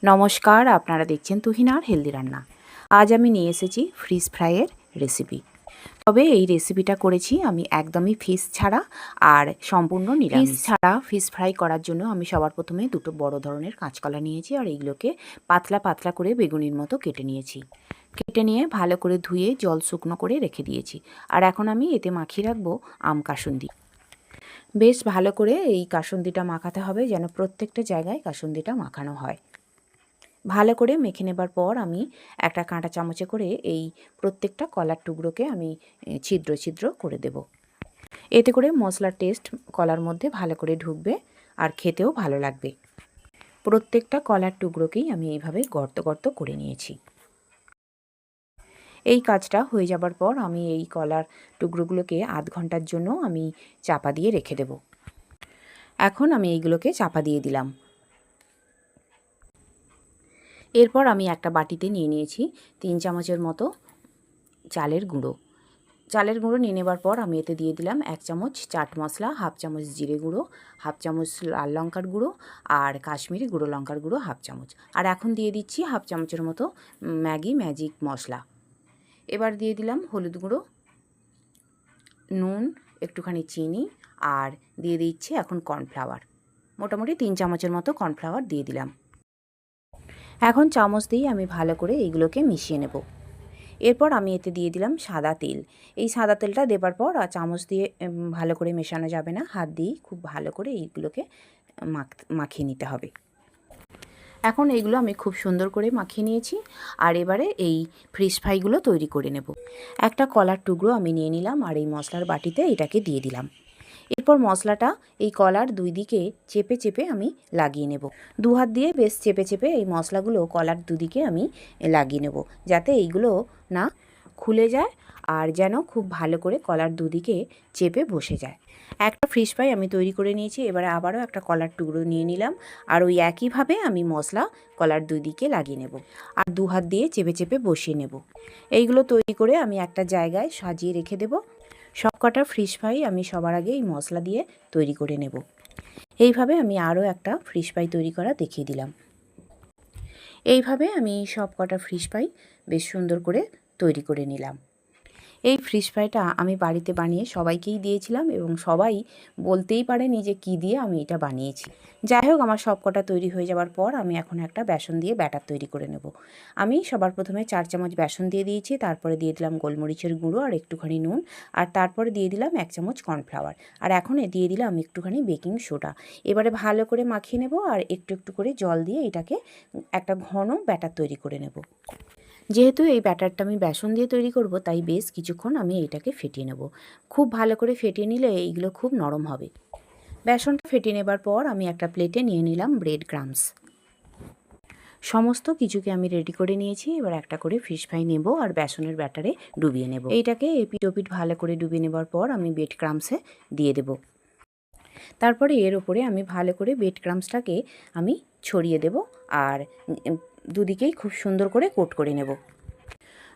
নমস্কার, আপনারা দেখছেন তুহিনার হেলদি রান্না। আজ আমি নিয়ে এসেছি ফিশ ফ্রাইয়ের রেসিপি। তবে এই রেসিপিটা করেছি আমি একদমই ফিশ ছাড়া আর সম্পূর্ণ নিরামিষ। ফিশ ছাড়া ফিশ ফ্রাই করার জন্য আমি সবার প্রথমে দুটো বড় ধরনের কাঁচকলা নিয়েছি আর এইগুলোকে পাতলা পাতলা করে বেগুনির মতো কেটে নিয়েছি। কেটে নিয়ে ভালো করে ধুয়ে জল শুকনো করে রেখে দিয়েছি। আর এখন আমি এতে মাখিয়ে রাখবো আম কাসুন্দি। বেশ ভালো করে এই কাসুন্দিটা মাখাতে হবে, যেন প্রত্যেকটা জায়গায় কাসুন্দিটা মাখানো হয়। ভালো করে মেখে নেবার পর আমি একটা কাঁটা চামচে করে এই প্রত্যেকটা কলার টুকরোকে আমি ছিদ্র ছিদ্র করে দেব। এতে করে মশলার টেস্ট কলার মধ্যে ভালো করে ঢুকবে আর খেতেও ভালো লাগবে। প্রত্যেকটা কলার টুকরোকেই আমি এইভাবে গর্ত গর্ত করে নিয়েছি। এই কাজটা হয়ে যাবার পর আমি এই কলার টুকরোগুলোকে আধ ঘন্টার জন্য আমি চাপা দিয়ে রেখে দেব। এখন আমি এইগুলোকে চাপা দিয়ে দিলাম। এরপর আমি একটা বাটিতে নিয়ে নিয়েছি 3 চামচের মতো চালের গুঁড়ো। চালের গুঁড়ো নিয়ে নেবার পর আমি এতে দিয়ে দিলাম 1 চামচ চাট মশলা, হাফ চামচ জিরে গুঁড়ো, হাফ চামচ লাল লঙ্কার গুঁড়ো আর কাশ্মীরি গুঁড়ো লঙ্কার গুঁড়ো হাফ চামচ। আর এখন দিয়ে দিচ্ছি হাফ চামচের মতো ম্যাগি ম্যাজিক মশলা। এবার দিয়ে দিলাম হলুদ গুঁড়ো, নুন, একটুখানি চিনি আর দিয়ে দিচ্ছি এখন কর্নফ্লাওয়ার। মোটামুটি 3 চামচের মতো কর্নফ্লাওয়ার দিয়ে দিলাম। এখন চামচ দিয়ে আমি ভালো করে এইগুলোকে মিশিয়ে নেব। এরপর আমি এতে দিয়ে দিলাম সাদা তেল। এই সাদা তেলটা দেবার পর চামচ দিয়ে ভালো করে মেশানো যাবে না, হাত দিয়েই খুব ভালো করে এইগুলোকে মাখিয়ে নিতে হবে। এখন এইগুলো আমি খুব সুন্দর করে মাখিয়ে নিয়েছি। আর এবারে এই ফিশ ফ্রাইগুলো তৈরি করে নেব। একটা কলার টুকরো আমি নিয়ে নিলাম আর এই মশলার বাটিতে এটাকে দিয়ে দিলাম। এরপর মশলাটা এই কলার দুই দিকে চেপে চেপে আমি লাগিয়ে নেব। দু হাত দিয়ে বেশ চেপে চেপে এই মশলাগুলো কলার দুদিকে আমি লাগিয়ে নেব, যাতে এইগুলো না খুলে যায় আর যেন খুব ভালো করে কলার দুদিকে চেপে বসে যায়। একটা ফিশ ফ্রাই আমি তৈরি করে নিয়েছি। এবারে আবারও একটা কলার টুকরো নিয়ে নিলাম আর ওই একইভাবে আমি মশলা কলার দুই দিকে লাগিয়ে নেব আর দু হাত দিয়ে চেপে চেপে বসিয়ে নেব। এইগুলো তৈরি করে আমি একটা জায়গায় সাজিয়ে রেখে দেব। সব কটা ফিশ ফ্রাই আমি সবার আগে এই মশলা দিয়ে তৈরি করে নেব। এইভাবে আমি আরও একটা ফিশ ফ্রাই তৈরি করা দেখিয়ে দিলাম। এইভাবে আমি সব কটা ফিশ ফ্রাই বেশ সুন্দর করে তৈরি করে নিলাম। এই ফিশ ফ্রাইটা আমি বাড়িতে বানিয়ে সবাইকেই দিয়েছিলাম এবং সবাই বলতেই পারেনি যে কী দিয়ে আমি এটা বানিয়েছি। যাই হোক, আমার সব কটা তৈরি হয়ে যাওয়ার পর আমি এখন একটা বেসন দিয়ে ব্যাটার তৈরি করে নেব। আমি সবার প্রথমে 4 চামচ বেসন দিয়ে দিয়েছি, তারপরে দিয়ে দিলাম গোলমরিচের গুঁড়ো আর একটুখানি নুন, আর তারপরে দিয়ে দিলাম 1 চামচ কর্নফ্লাওয়ার, আর এখন দিয়ে দিলাম একটুখানি বেকিং সোডা। এবারে ভালো করে মাখিয়ে নেব আর একটু একটু করে জল দিয়ে এটাকে একটা ঘন ব্যাটার তৈরি করে নেব। যেহেতু এই ব্যাটারটা আমি বেসন দিয়ে তৈরি করব, তাই বেশ কিছুক্ষণ আমি এটাকে ফেটিয়ে নেব। খুব ভালো করে ফেটিয়ে নিলে এইগুলো খুব নরম হবে। বেসনটা ফেটিয়ে নেবার পর আমি একটা প্লেটে নিয়ে নিলাম ব্রেড ক্রাম্বস। সমস্ত কিছুকে আমি রেডি করে নিয়েছি। এবার একটা করে ফিশ ফ্রাই নেব আর বেসনের ব্যাটারে ডুবিয়ে নেব। এইটাকে এপিট ওপিট ভালো করে ডুবিয়ে নেবার পর আমি ব্রেড ক্রাম্বসে দিয়ে দেব। তারপরে এর ওপরে আমি ভালো করে ব্রেড ক্রাম্বসটাকে আমি ছড়িয়ে দেব আর দুদিকেই খুব সুন্দর করে কোট করে নেব।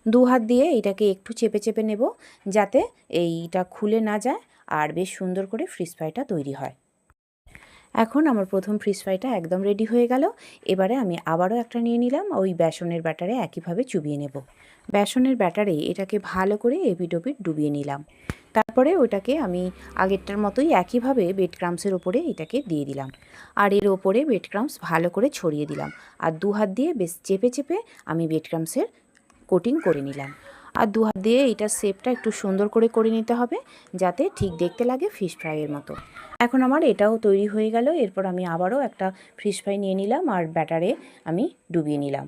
দু হাত দিয়ে এটাকে একটু চেপে চেপে নেব, যাতে এইটা খুলে না যায় আর বেশ সুন্দর করে ফিশ ফ্রাইটা তৈরি হয়। এখন আমার প্রথম ফিশ ফ্রাইটা একদম রেডি হয়ে গেল। এবারে আমি আবারও একটা নিয়ে নিলাম, ওই বেসনের ব্যাটারে একইভাবে চুবিয়ে নেব। বেসনের ব্যাটারে এটাকে ভালো করে এপিট ওপিট ডুবিয়ে নিলাম। তারপরে ওটাকে আমি আগেরটার মতোই একইভাবে ব্রেড ক্রাম্বসের ওপরে এটাকে দিয়ে দিলাম আর এর ওপরে ব্রেড ক্রাম্বস ভালো করে ছড়িয়ে দিলাম আর দু হাত দিয়ে বেশ চেপে চেপে আমি ব্রেড ক্রাম্বসের কোটিং করে নিলাম। আর দু হাত দিয়ে এইটার শেপটা একটু সুন্দর করে নিতে হবে, যাতে ঠিক দেখতে লাগে ফিশ ফ্রাইয়ের মতো। এখন আমার এটাও তৈরি হয়ে গেল। এরপর আমি আবারও একটা ফিশ ফ্রাই নিয়ে নিলাম আর ব্যাটারে আমি ডুবিয়ে নিলাম।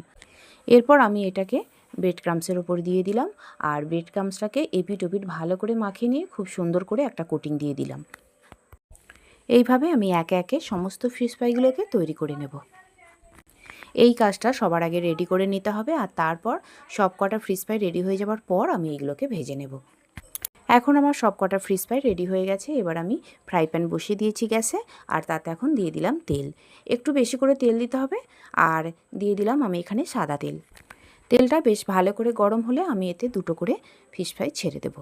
এরপর আমি এটাকে ব্রেড ক্রাম্বসের ওপর দিয়ে দিলাম আর ব্রেড ক্রাম্বসটাকে এপিট ওপিট ভালো করে মাখিয়ে নিয়ে খুব সুন্দর করে একটা কোটিং দিয়ে দিলাম। এইভাবে আমি একে একে সমস্ত ফিশ ফ্রাইগুলোকে তৈরি করে নেব। এই কাজটা সবার আগে রেডি করে নিতে হবে আর তারপর সব কটা ফিশ ফ্রাই রেডি হয়ে যাওয়ার পর আমি এগুলোকে ভেজে নেব। এখন আমার সব কটা ফিশ ফ্রাই রেডি হয়ে গেছে। এবার আমি ফ্রাই প্যান বসিয়ে দিয়েছি গ্যাসে আর তাতে এখন দিয়ে দিলাম তেল। একটু বেশি করে তেল দিতে হবে আর দিয়ে দিলাম আমি এখানে সাদা তেল। তেলটা বেশ ভালো করে গরম হলে আমি এতে দুটো করে ফিশ ফ্রাই ছেড়ে দেব।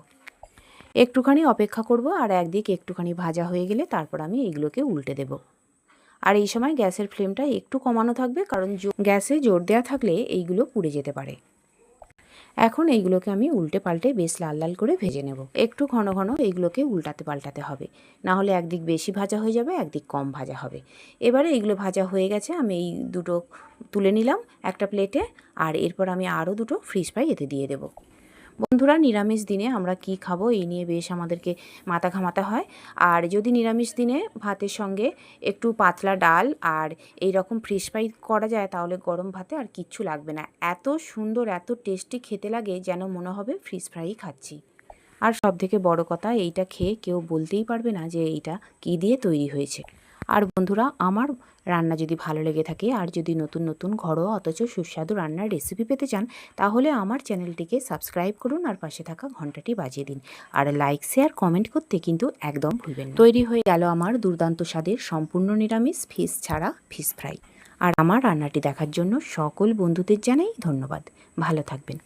একটুখানি অপেক্ষা করব আর একদিক একটুখানি ভাজা হয়ে গেলে তারপর আমি এগুলোকে উল্টে দেব। আর এই সময় গ্যাসের ফ্লেমটা একটু কমানো থাকবে, কারণ গ্যাসে জোর দেওয়া থাকলে এইগুলো পুড়ে যেতে পারে। এখন এইগুলোকে আমি উল্টে পাল্টে বেশ লাল লাল করে ভেজে নেব। একটু ঘন ঘন এইগুলোকে উল্টাতে পাল্টাতে হবে, না হলে একদিক বেশি ভাজা হয়ে যাবে, একদিক কম ভাজা হবে। এবারে এইগুলো ভাজা হয়ে গেছে, আমি এই দুটো তুলে নিলাম একটা প্লেটে, আর এরপর আমি আরও দুটো ফিশ ফ্রাই এতে দিয়ে দেবো। বন্ধুরা, নিরামিষ দিনে আমরা কি খাবো এই নিয়ে বেশ আমাদেরকে মাথা ঘামাতে হয়। আর যদি নিরামিষ দিনে ভাতের সঙ্গে একটু পাতলা ডাল আর এই রকম ফিশ ফ্রাই করা যায়, তাহলে গরম ভাতে আর কিচ্ছু লাগবে না। এত সুন্দর, এত টেস্টি খেতে লাগে, যেন মনে হবে ফিশ ফ্রাই খাচ্ছি। আর সবথেকে বড় কথা, এইটা খেয়ে কেউ বলতেই পারবে না যে এইটা কী দিয়ে তৈরি হয়েছে। আর বন্ধুরা, আমার রান্না যদি ভালো লেগে থাকে আর যদি নতুন নতুন ঘরোয়া অথচ সুস্বাদু রান্নার রেসিপি পেতে চান, তাহলে আমার চ্যানেলটিকে সাবস্ক্রাইব করুন আর পাশে থাকা ঘন্টাটি বাজিয়ে দিন। আর লাইক, শেয়ার, কমেন্ট করতে কিন্তু একদম ভুলবেন না। তৈরি হয়ে গেল আমার দুর্দান্ত স্বাদের সম্পূর্ণ নিরামিষ ফিশ ছাড়া ফিশ ফ্রাই। আর আমার রান্নাটি দেখার জন্য সকল বন্ধুদের জানাই ধন্যবাদ। ভালো থাকবেন।